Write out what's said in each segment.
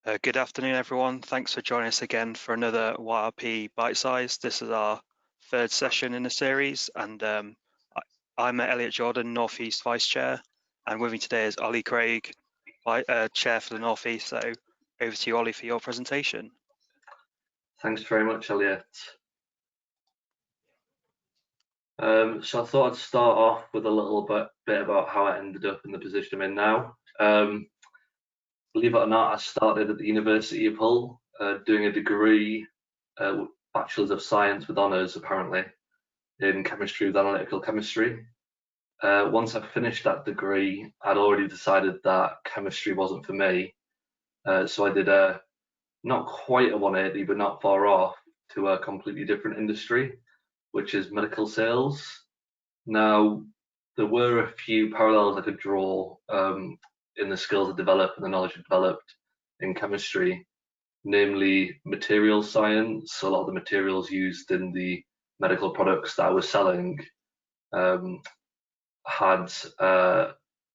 Good afternoon, everyone. Thanks for joining us again for another YRP Bitesize. This is our third session in the series, and I'm Elliot Jordan, Northeast Vice Chair, and with me today is Ollie Craig, Chair for the Northeast. So over to you, Ollie, for your presentation. Thanks very much, Elliot. So I thought I'd start off with a little bit about how I ended up in the position I'm in now. Believe it or not, I started at the University of Hull doing a degree, Bachelor's of Science with honours apparently, in chemistry with analytical chemistry. Once I finished that degree, I'd already decided that chemistry wasn't for me. So I did not quite a 180, but not far off, to a completely different industry, which is medical sales. Now, there were a few parallels I could draw in the skills I developed and the knowledge I developed in chemistry, namely material science. A lot of the materials used in the medical products that I was selling had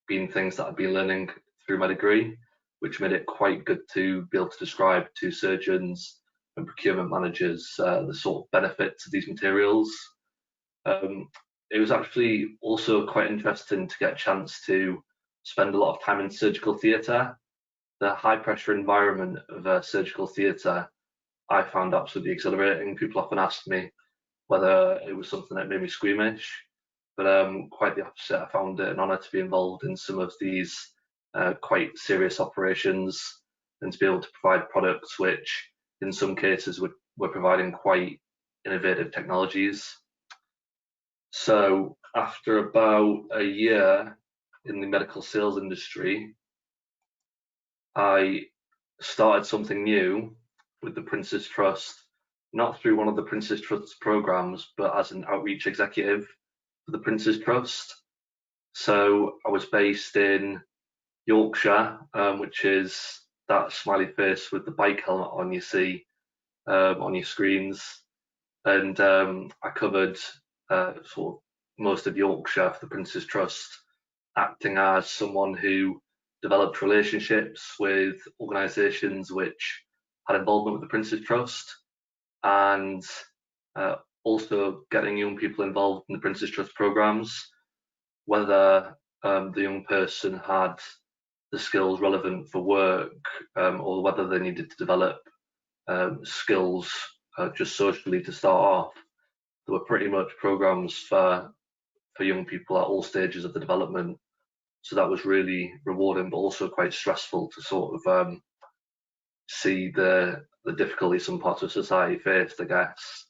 been things that I'd been learning through my degree, which made it quite good to be able to describe to surgeons and procurement managers the sort of benefits of these materials. It was actually also quite interesting to get a chance to spend a lot of time in surgical theatre. The high pressure environment of surgical theatre I found absolutely exhilarating. People often ask me whether it was something that made me squeamish, but quite the opposite. I found it an honour to be involved in some of these quite serious operations and to be able to provide products which in some cases were providing quite innovative technologies. So after about a year in the medical sales industry, I started something new with the Prince's Trust, not through one of the Prince's Trust programs, but as an outreach executive for the Prince's Trust. So I was based in Yorkshire, which is that smiley face with the bike helmet on you see on your screens. And I covered sort of most of Yorkshire for the Prince's Trust, acting as someone who developed relationships with organisations which had involvement with the Prince's Trust, and also getting young people involved in the Prince's Trust programmes, whether the young person had the skills relevant for work or whether they needed to develop skills just socially to start off. There were pretty much programs for young people at all stages of the development. So that was really rewarding, but also quite stressful to sort of see the difficulties some parts of society faced, I guess.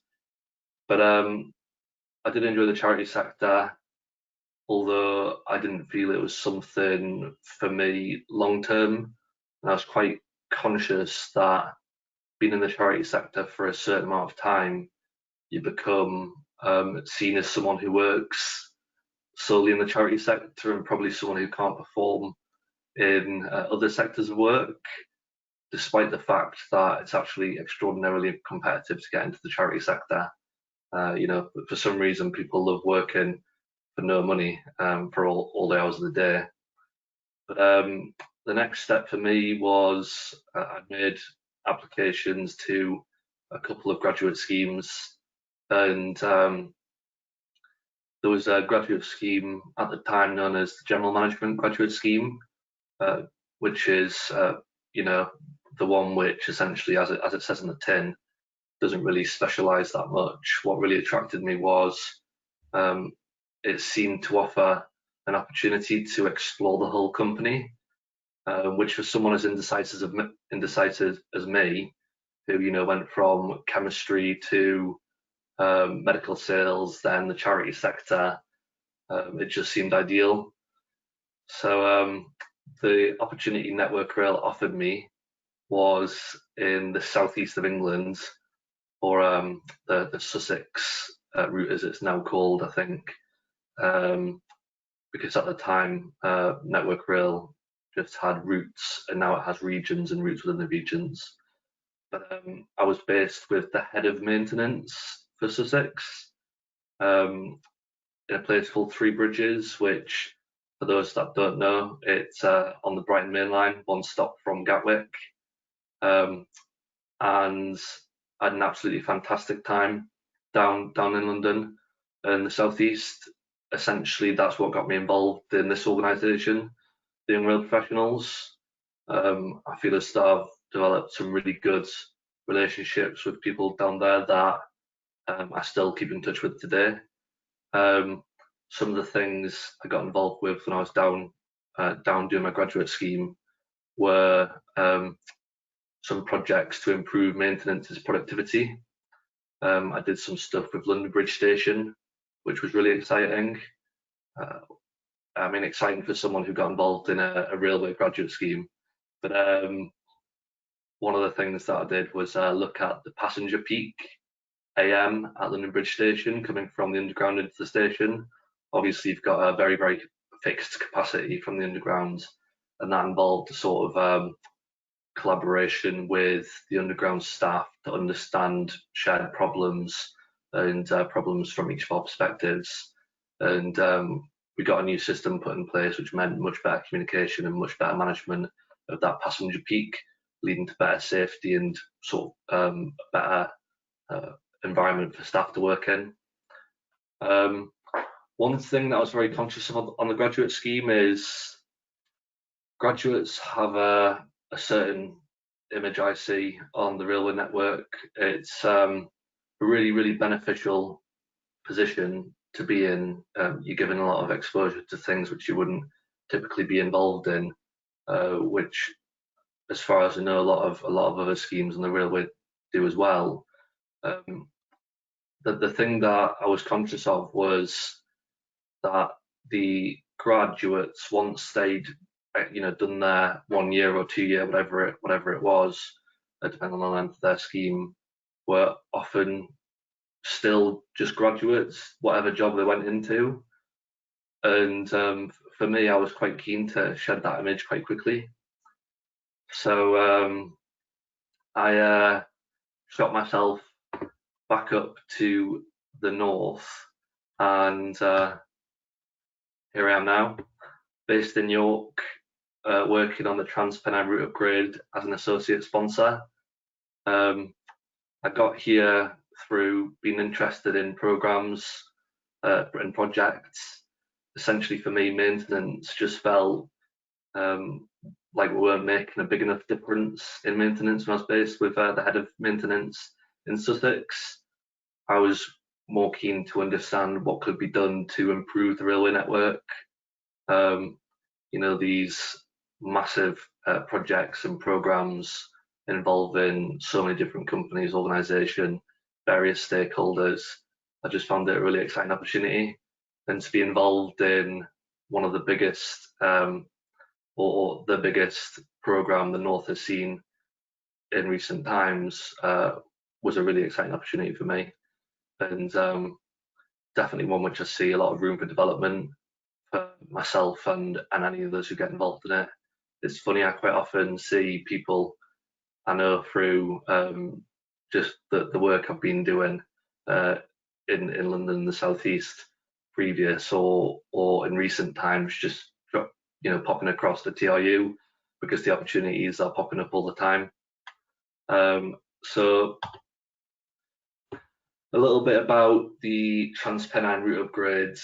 But I did enjoy the charity sector, although I didn't feel it was something for me long term. And I was quite conscious that being in the charity sector for a certain amount of time, you become seen as someone who works solely in the charity sector and probably someone who can't perform in other sectors of work, despite the fact that it's actually extraordinarily competitive to get into the charity sector. You know, for some reason, people love working for no money for all the hours of the day. But the next step for me was I made applications to a couple of graduate schemes, and there was a graduate scheme at the time known as the General Management Graduate Scheme, which is, you know, the one which essentially, as it says in the tin, doesn't really specialise that much. What really attracted me was it seemed to offer an opportunity to explore the whole company, which for someone as indecisive as me, who went from chemistry to medical sales, then the charity sector, it just seemed ideal. So the opportunity Network Rail offered me was in the southeast of England, or the Sussex route as it's now called, I think, because at the time Network Rail just had routes and now it has regions and routes within the regions. But I was based with the head of maintenance for Sussex in a place called Three Bridges, which, for those that don't know, it's on the Brighton Main Line, one stop from Gatwick. and I had an absolutely fantastic time down in London and the southeast. Essentially, that's what got me involved in this organisation, the Young Rail Professionals. I feel as though I've developed some really good relationships with people down there that I still keep in touch with today. Some of the things I got involved with when I was down doing my graduate scheme were some projects to improve maintenance's productivity. I did some stuff with London Bridge Station, which was really exciting. I mean, exciting for someone who got involved in a railway graduate scheme. But one of the things that I did was look at the passenger peak AM at London Bridge Station coming from the underground into the station. Obviously, you've got a very, very fixed capacity from the underground, and that involved a sort of collaboration with the underground staff to understand shared problems and problems from each of our perspectives. And we got a new system put in place, which meant much better communication and much better management of that passenger peak, leading to better safety and sort of better environment for staff to work in. One thing that I was very conscious of on the graduate scheme is graduates have a certain image I see on the railway network. It's a really, really beneficial position to be in. You're given a lot of exposure to things which you wouldn't typically be involved in, which, as far as I know, a lot of other schemes on the railway do as well. The thing that I was conscious of was that the graduates, once they'd done their 1 year or 2 year, whatever it was, depending on the length of their scheme, were often still just graduates, whatever job they went into. And for me, I was quite keen to shed that image quite quickly. So I shot myself back up to the north, and here I am now, based in York, working on the Trans-Pennine route upgrade as an associate sponsor. I got here through being interested in programs and projects. Essentially, for me, maintenance just felt like we weren't making a big enough difference in maintenance. When I was based with the head of maintenance in Sussex, I was more keen to understand what could be done to improve the railway network. These massive projects and programs involving so many different companies, organisation, various stakeholders. I just found it a really exciting opportunity, and to be involved in one of the biggest or the biggest program the North has seen in recent times was a really exciting opportunity for me, and definitely one which I see a lot of room for development for myself and any others who get involved in it. It's funny, I quite often see people I know through just the work I've been doing in London and the southeast previous or in recent times, just popping across the TRU because the opportunities are popping up all the time. So a little bit about the Trans-Pennine route upgrades.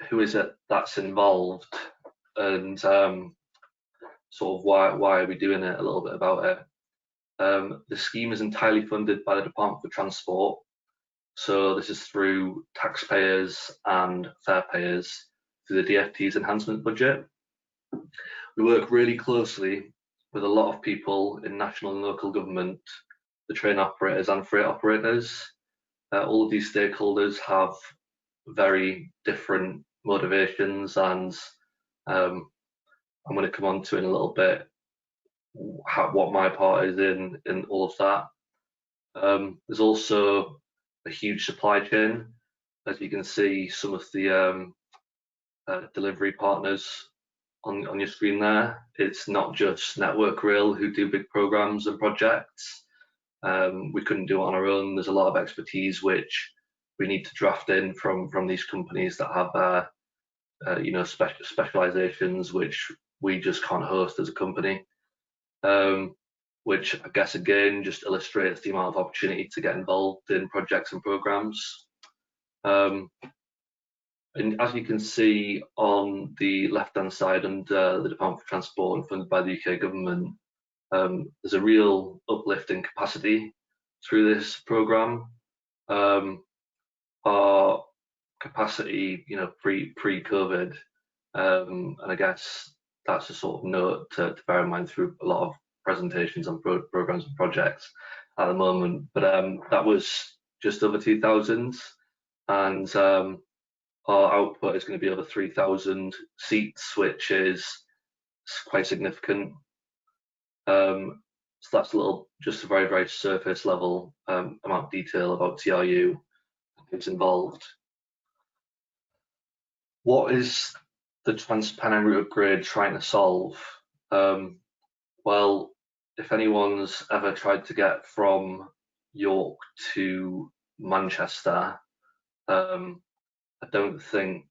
Who is it that's involved, and sort of why are we doing it? A little bit about it. The scheme is entirely funded by the Department for Transport, so this is through taxpayers and fare payers through the DfT's enhancement budget. We work really closely with a lot of people in national and local government, the train operators and freight operators. All of these stakeholders have very different motivations, and I'm going to come on to in a little bit what my part is in all of that. There's also a huge supply chain. As you can see, some of the delivery partners on your screen there. It's not just Network Rail who do big programs and projects. We couldn't do it on our own. There's a lot of expertise which we need to draft in from these companies that have specializations which we just can't host as a company. which I guess again just illustrates the amount of opportunity to get involved in projects and programs. And as you can see on the left-hand side under the Department for Transport and funded by the UK government, there's a real uplift in capacity through this programme. Our capacity, pre-COVID, and I guess that's a sort of note to bear in mind through a lot of presentations on programmes and projects at the moment. But that was just over 2,000, and our output is going to be over 3,000 seats, which is quite significant. So that's just a very, very surface level amount of detail about TRU and who's involved. What is the Trans-Pennine route upgrade trying to solve? Well, if anyone's ever tried to get from York to Manchester, I don't think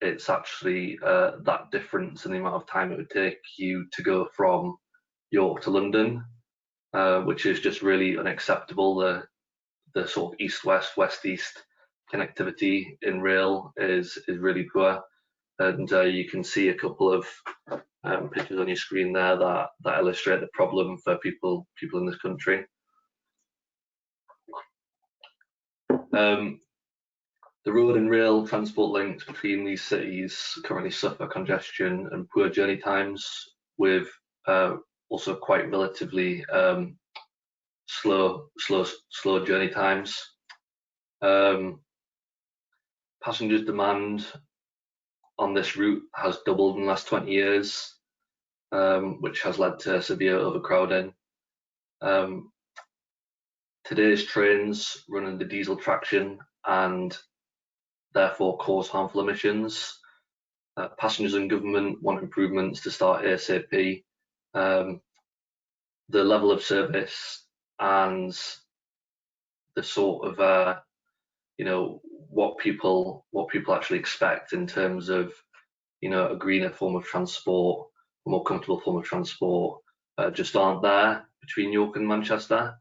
it's actually that difference in the amount of time it would take you to go from York to London, which is just really unacceptable. The sort of east-west, west-east connectivity in rail is really poor, and you can see a couple of pictures on your screen there that illustrate the problem for people in this country. The road and rail transport links between these cities currently suffer congestion and poor journey times, with also quite relatively slow journey times. Passengers' demand on this route has doubled in the last 20 years, which has led to severe overcrowding. Today's trains run under diesel traction and therefore cause harmful emissions. Passengers and government want improvements to start ASAP. The level of service and the sort of what people actually expect in terms of a greener form of transport, a more comfortable form of transport, just aren't there between York and Manchester.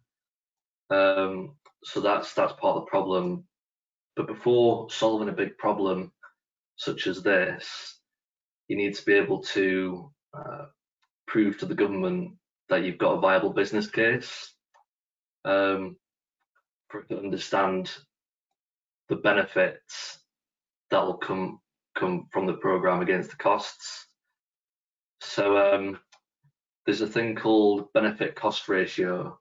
So that's part of the problem. But before solving a big problem such as this, you need to be able to prove to the government that you've got a viable business case, for it to understand the benefits that will come from the programme against the costs. So there's a thing called benefit cost ratio,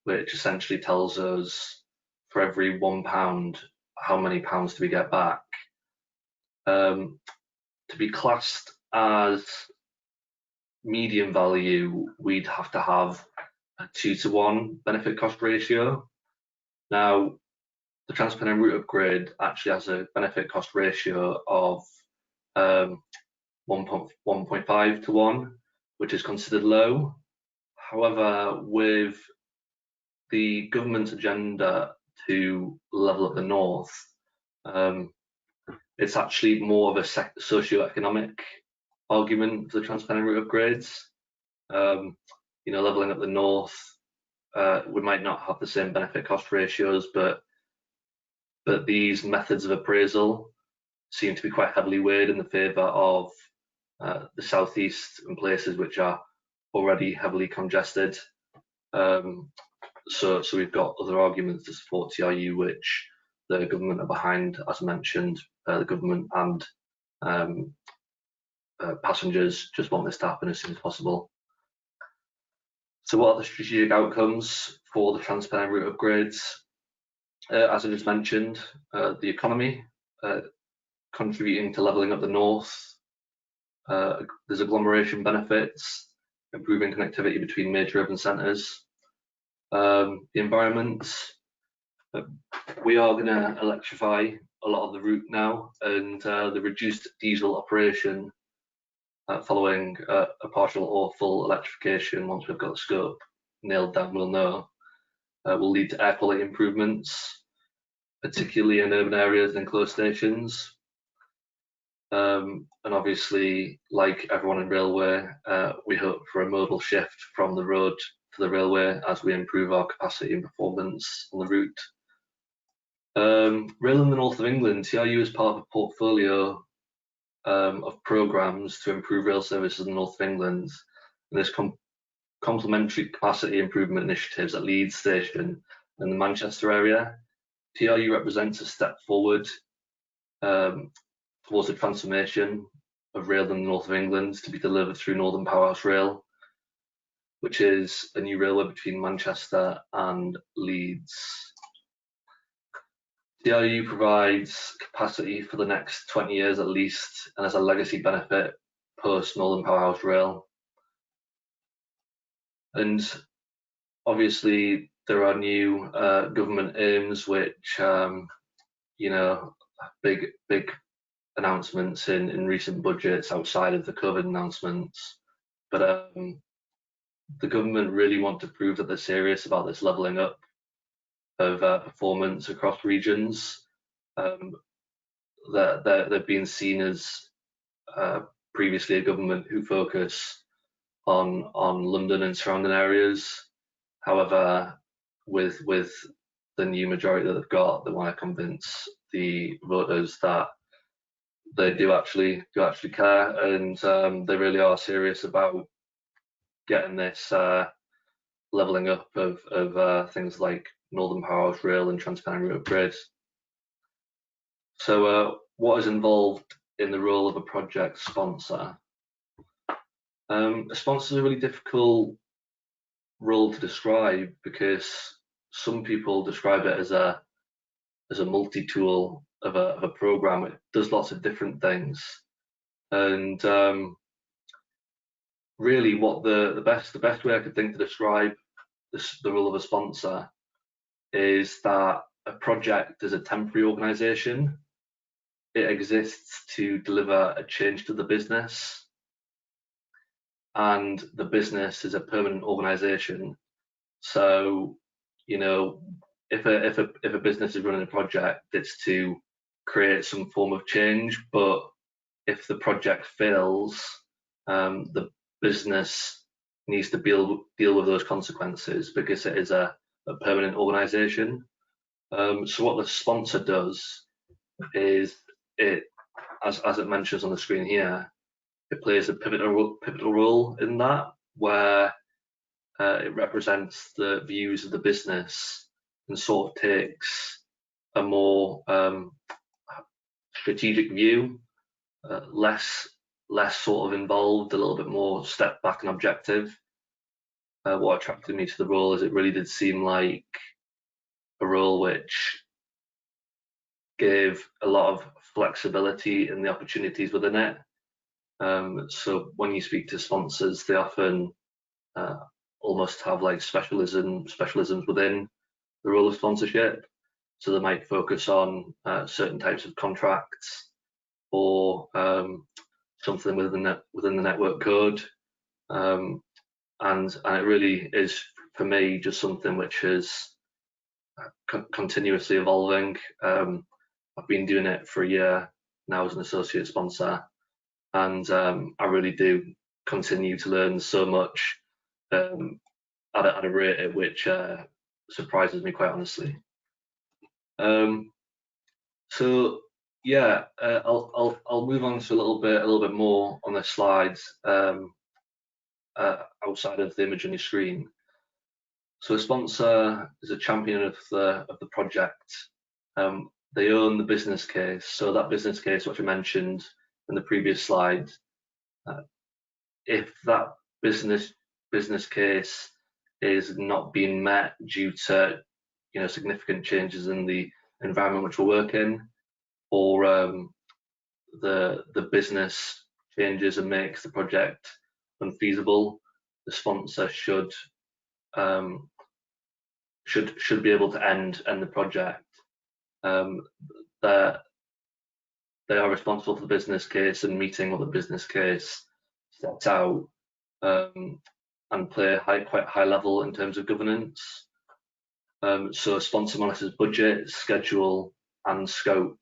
which essentially tells us for every £1, how many pounds do we get back. To be classed as medium value, we'd have to have a 2-to-1 benefit cost ratio. Now, the Trans-Pennine route upgrade actually has a benefit cost ratio of 1.5 to 1, which is considered low. However, with the government's agenda to level up the north, it's actually more of a socio-economic argument for the Trans-Pennine route upgrades. Leveling up the north, we might not have the same benefit cost ratios, but these methods of appraisal seem to be quite heavily weighed in the favour of the southeast and places which are already heavily congested. So we've got other arguments to support TRU, which the government are behind, as mentioned. The government and passengers just want this to happen as soon as possible. So what are the strategic outcomes for the Trans-Pennine route upgrades? As I just mentioned, the economy, contributing to levelling up the north. There's agglomeration benefits, improving connectivity between major urban centres. The environment, we are going to electrify a lot of the route now, and the reduced diesel operation following a partial or full electrification, once we've got the scope nailed down, we'll know, will lead to air quality improvements, particularly in urban areas and enclosed stations. And obviously, like everyone in railway, we hope for a modal shift from the road to the railway as we improve our capacity and performance on the route. Rail in the North of England, TRU is part of a portfolio of programmes to improve rail services in the North of England. And there's complementary capacity improvement initiatives at Leeds Station and the Manchester area. TRU represents a step forward towards the transformation of rail in the North of England to be delivered through Northern Powerhouse Rail, which is a new railway between Manchester and Leeds. TRU provides capacity for the next 20 years at least and has a legacy benefit post Northern Powerhouse Rail. And obviously there are new government aims which, you know, big announcements in recent budgets outside of the COVID announcements. But the government really want to prove that they're serious about this levelling up of performance across regions. That they've been seen as previously a government who focus on London and surrounding areas. However, with the new majority that they've got, they want to convince the voters that they do actually care, and they really are serious about getting this levelling up of things like Northern Powerhouse Rail and Transpennine Route upgrades. So what is involved in the role of a project sponsor? A sponsor is a really difficult role to describe because some people describe it as a multi-tool of a program. It does lots of different things, and really, what the best way I could think to describe the role of a sponsor is that a project is a temporary organisation. It exists to deliver a change to the business, and the business is a permanent organisation. So, you know, if a business is running a project, it's to create some form of change. But if the project fails, the business needs to deal with those consequences because it is a permanent organisation. So what the sponsor does is it, as it mentions on the screen here, it plays a pivotal role in that, where it represents the views of the business and sort of takes a more strategic view, less sort of involved, a little bit more step back and objective. What attracted me to the role is it really did seem like a role which gave a lot of flexibility in the opportunities within it. So when you speak to sponsors, they often almost have like specialisms within the role of sponsorship. So they might focus on certain types of contracts or something within the network code, and it really is for me just something which is continuously evolving. I've been doing it for a year now as an associate sponsor, and I really do continue to learn so much at a rate at which surprises me, quite honestly. So yeah, I'll move on to a little bit more on the slides outside of the image on your screen. So a sponsor is a champion of the project. They own the business case. So that business case, which I mentioned in the previous slide, if that business case is not being met due to significant changes in the environment which we work in, or the business changes and makes the project unfeasible, the sponsor should be able to end the project. They are responsible for the business case and meeting what the business case sets out, and play quite high level in terms of governance. So a sponsor monitors budget, schedule, and scope,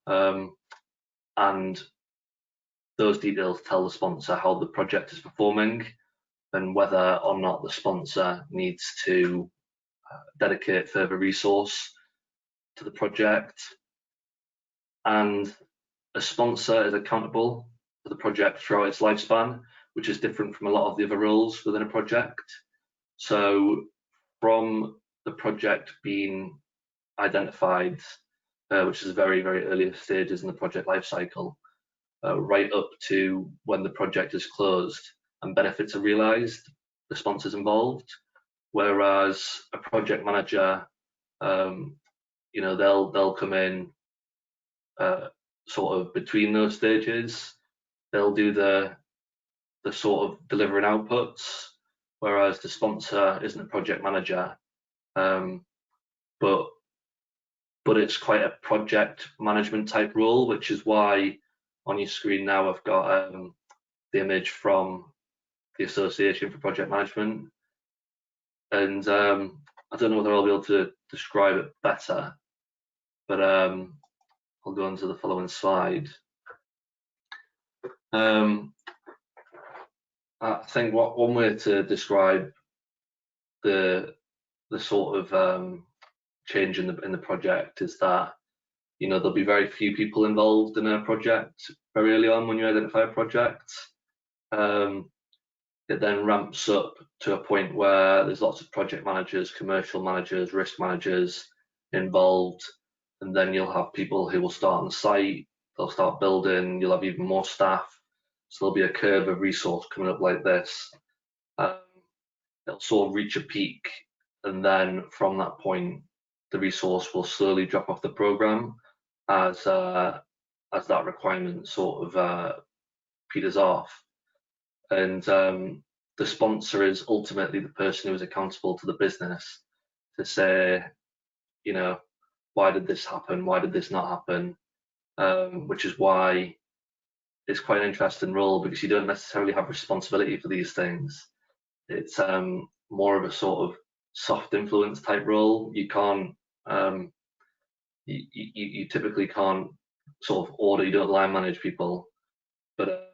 and those details tell the sponsor how the project is performing and whether or not the sponsor needs to dedicate further resource to the project. And a sponsor is accountable for the project throughout its lifespan, which is different from a lot of the other roles within a project. So from the project being identified, which is very, very early stages in the project lifecycle, right up to when the project is closed and benefits are realized, the sponsor's involved. Whereas a project manager, they'll come in sort of between those stages. They'll do the sort of delivering outputs, whereas the sponsor isn't a project manager, but it's quite a project management type role, which is why on your screen now I've got the image from the Association for Project Management, and I don't know whether I'll be able to describe it better, but I'll go on to the following slide. I think one way to describe the sort of change in the project is that there'll be very few people involved in a project very early on when you identify a project. It then ramps up to a point where there's lots of project managers, commercial managers, risk managers involved, and then you'll have people who will start on the site, they'll start building, you'll have even more staff. So there'll be a curve of resource coming up like this. It'll sort of reach a peak, and then from that point, the resource will slowly drop off the program as that requirement sort of peters off. And the sponsor is ultimately the person who is accountable to the business to say, why did this happen? Why did this not happen? Which is why it's quite an interesting role, because you don't necessarily have responsibility for these things. It's more of a sort of soft influence type role. You can't, you typically can't sort of order, you don't line manage people, but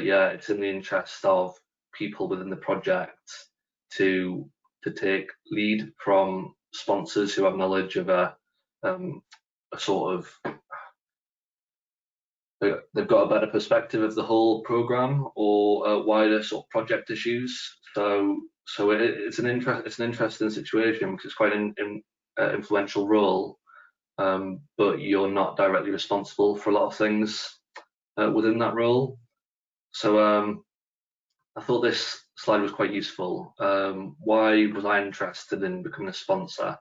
yeah, it's in the interest of people within the project to take lead from sponsors who have knowledge of a sort of, they've got a better perspective of the whole program or wider sort of project issues. So it's an interesting situation because it's quite an influential role, but you're not directly responsible for a lot of things within that role. So I thought this slide was quite useful. Why was I interested in becoming a sponsor?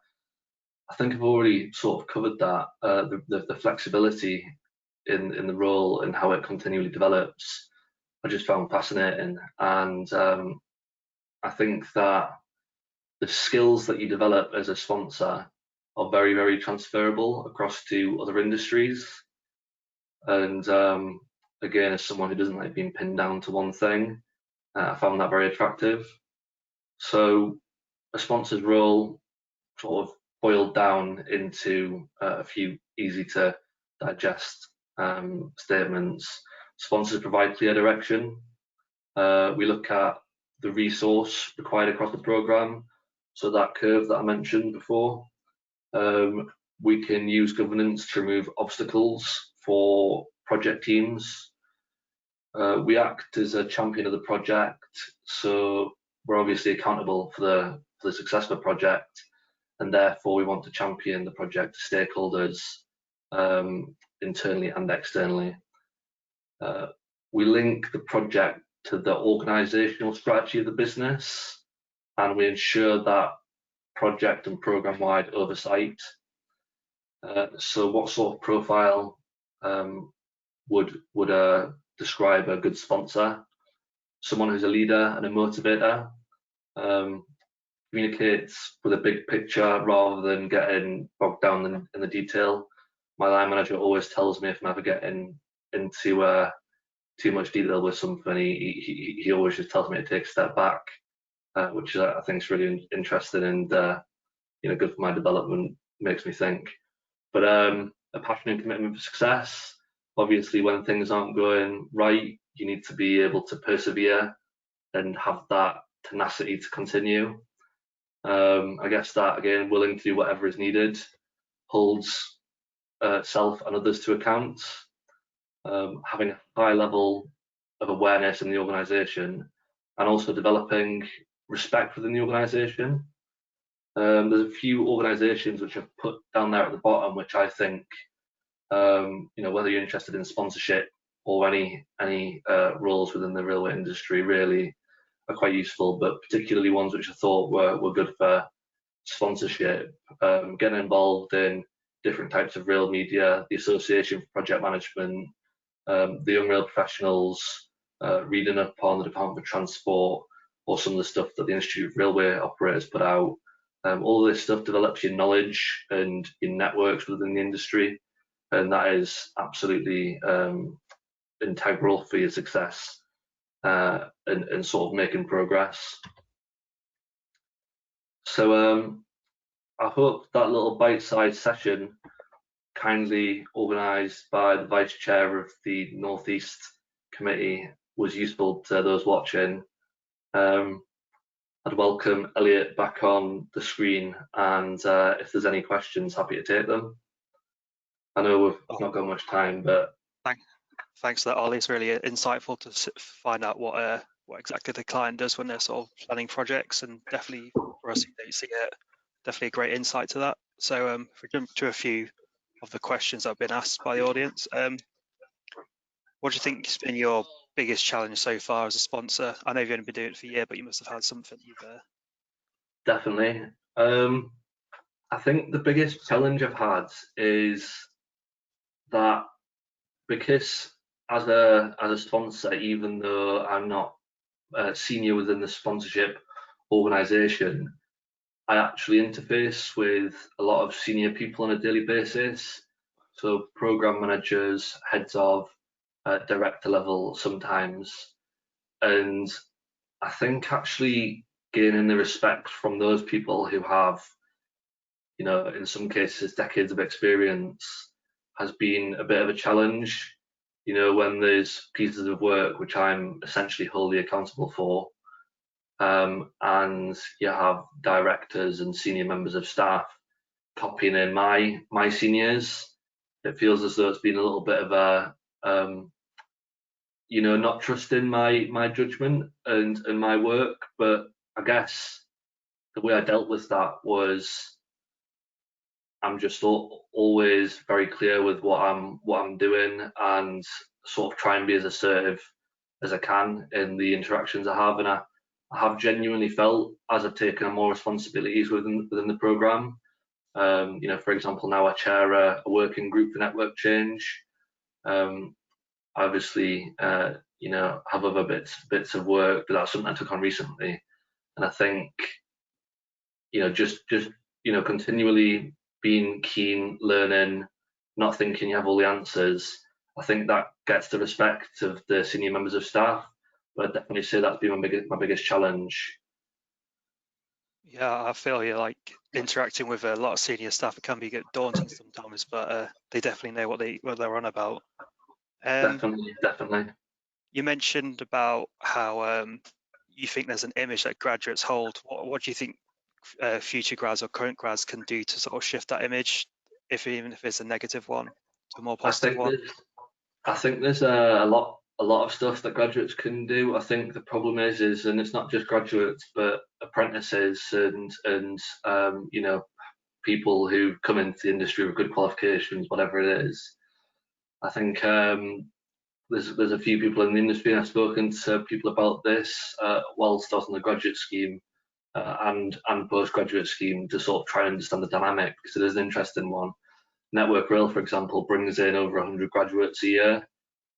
I think I've already sort of covered that, the flexibility in the role and how it continually develops. I just found fascinating, and I think that the skills that you develop as a sponsor are very, very transferable across to other industries. And again, as someone who doesn't like being pinned down to one thing, I found that very attractive. So a sponsor's role sort of boiled down into a few easy to digest statements. Sponsors provide clear direction. We look at the resource required across the program, so that curve that I mentioned before. We can use governance to remove obstacles for project teams. We act as a champion of the project, so we're obviously accountable for the success of the project, and therefore we want to champion the project to stakeholders internally and externally. We link the project to the organisational strategy of the business, and we ensure that project and program-wide oversight. So what sort of profile would describe a good sponsor? Someone who's a leader and a motivator, communicates with a big picture rather than getting bogged down in the detail. My line manager always tells me if I'm ever getting into too much detail with something, he always just tells me to take a step back, which I think is really interesting and good for my development, makes me think. But a passion and commitment for success. Obviously, when things aren't going right, you need to be able to persevere and have that tenacity to continue. I guess that, again, willing to do whatever is needed, holds self and others to account. Having a high level of awareness in the organisation, and also developing respect within the organisation. There's a few organisations which I've put down there at the bottom, which I think, whether you're interested in sponsorship or any roles within the railway industry, really are quite useful, but particularly ones which I thought were good for sponsorship. Getting involved in different types of rail media, the Association for Project Management, the young rail professionals, reading up on the Department for Transport, or some of the stuff that the Institute of Railway Operators put out. All this stuff develops your knowledge and your networks within the industry, and that is absolutely integral for your success and sort of making progress. So I hope that little bite-sized session, kindly organised by the Vice Chair of the North East Committee, was useful to those watching. I'd welcome Elliot back on the screen, and if there's any questions, happy to take them. I know we've not got much time, but Thanks for that, Ollie. It's really insightful to find out what exactly the client does when they're sort of planning projects, and definitely for us who don't see it, definitely a great insight to that. So if we jump to a few of the questions that have been asked by the audience, what do you think has been your biggest challenge so far as a sponsor? I know you've only been doing it for a year, but you must have had something you've definitely. I think the biggest challenge I've had is that, because as a sponsor, even though I'm not senior within the sponsorship organisation, I actually interface with a lot of senior people on a daily basis. So program managers, heads of, director level sometimes. And I think actually gaining the respect from those people who have, in some cases, decades of experience, has been a bit of a challenge. When there's pieces of work which I'm essentially wholly accountable for, and you have directors and senior members of staff copying in my seniors, it feels as though it's been a little bit of a not trusting my judgment and my work. But I guess the way I dealt with that was, I'm just always very clear with what I'm doing, and sort of try and be as assertive as I can in the interactions I have. And I have genuinely felt, as I've taken on more responsibilities within the program, for example, now I chair a working group for network change. Obviously, have other bits of work, but that's something I took on recently. And I think, just continually being keen, learning, not thinking you have all the answers. I think that gets the respect of the senior members of staff. But I'd definitely say that's been my biggest challenge. Yeah, I feel you like interacting with a lot of senior staff. It can be a bit daunting sometimes, but they definitely know what they're on about. Definitely. You mentioned about how you think there's an image that graduates hold. What do you think future grads or current grads can do to sort of shift that image, even if it's a negative one, to a more I positive think one? there's a lot of stuff that graduates can do. I think the problem is, and it's not just graduates, but apprentices and people who come into the industry with good qualifications, whatever it is. I think there's a few people in the industry, and I've spoken to people about this whilst I was on the graduate scheme and postgraduate scheme, to sort of try and understand the dynamic, because it is an interesting one. Network Rail, for example, brings in over 100 graduates a year,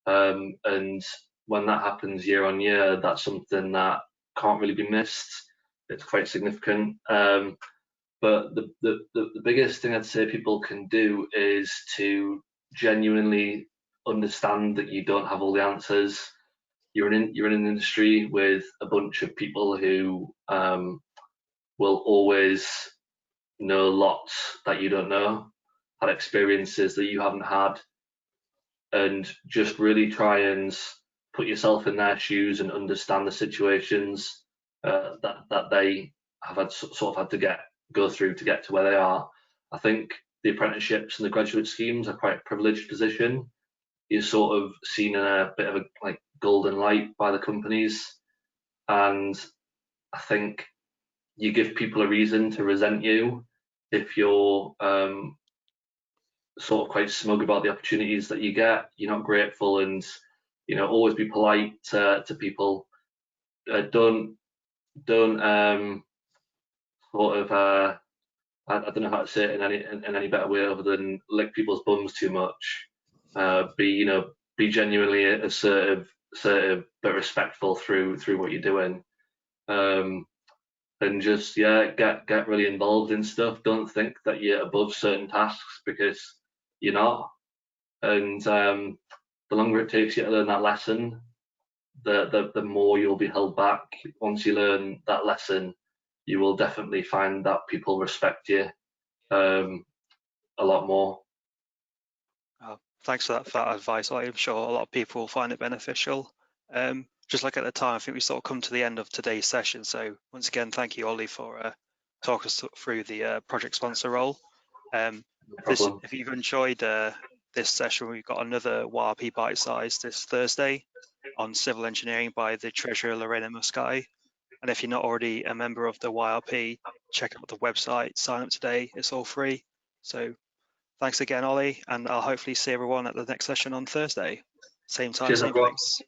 and when that happens year on year, that's something that can't really be missed. It's quite significant. But the biggest thing I'd say people can do is to genuinely understand that you don't have all the answers. You're in an industry with a bunch of people who will always know lots that you don't know, had experiences that you haven't had, and just really try and put yourself in their shoes and understand the situations that they have had sort of had to go through to get to where they are. I think the apprenticeships and the graduate schemes are quite a privileged position. You're sort of seen in a bit of a like golden light by the companies, and I think you give people a reason to resent you if you're sort of quite smug about the opportunities that you get. You're not grateful, and always be polite to people. Don't sort of I don't know how to say it in any better way other than lick people's bums too much. Be genuinely assertive, but respectful through what you're doing. Um, and just get really involved in stuff. Don't think that you're above certain tasks because you're not. And the longer it takes you to learn that lesson, the more you'll be held back. Once you learn that lesson, you will definitely find that people respect you a lot more. Thanks for that advice. I'm sure a lot of people will find it beneficial. Just like at the time, I think we sort of come to the end of today's session. So once again, thank you, Ollie, for talking us through the project sponsor role. No problem. If you've enjoyed this session, we've got another YRP Bitesize this Thursday on civil engineering by the Treasurer Lorena Muscai. And if you're not already a member of the YRP, check out the website, sign up today. It's all free. So thanks again, Ollie, and I'll hopefully see everyone at the next session on Thursday. Same time, Cheers, same everyone. place.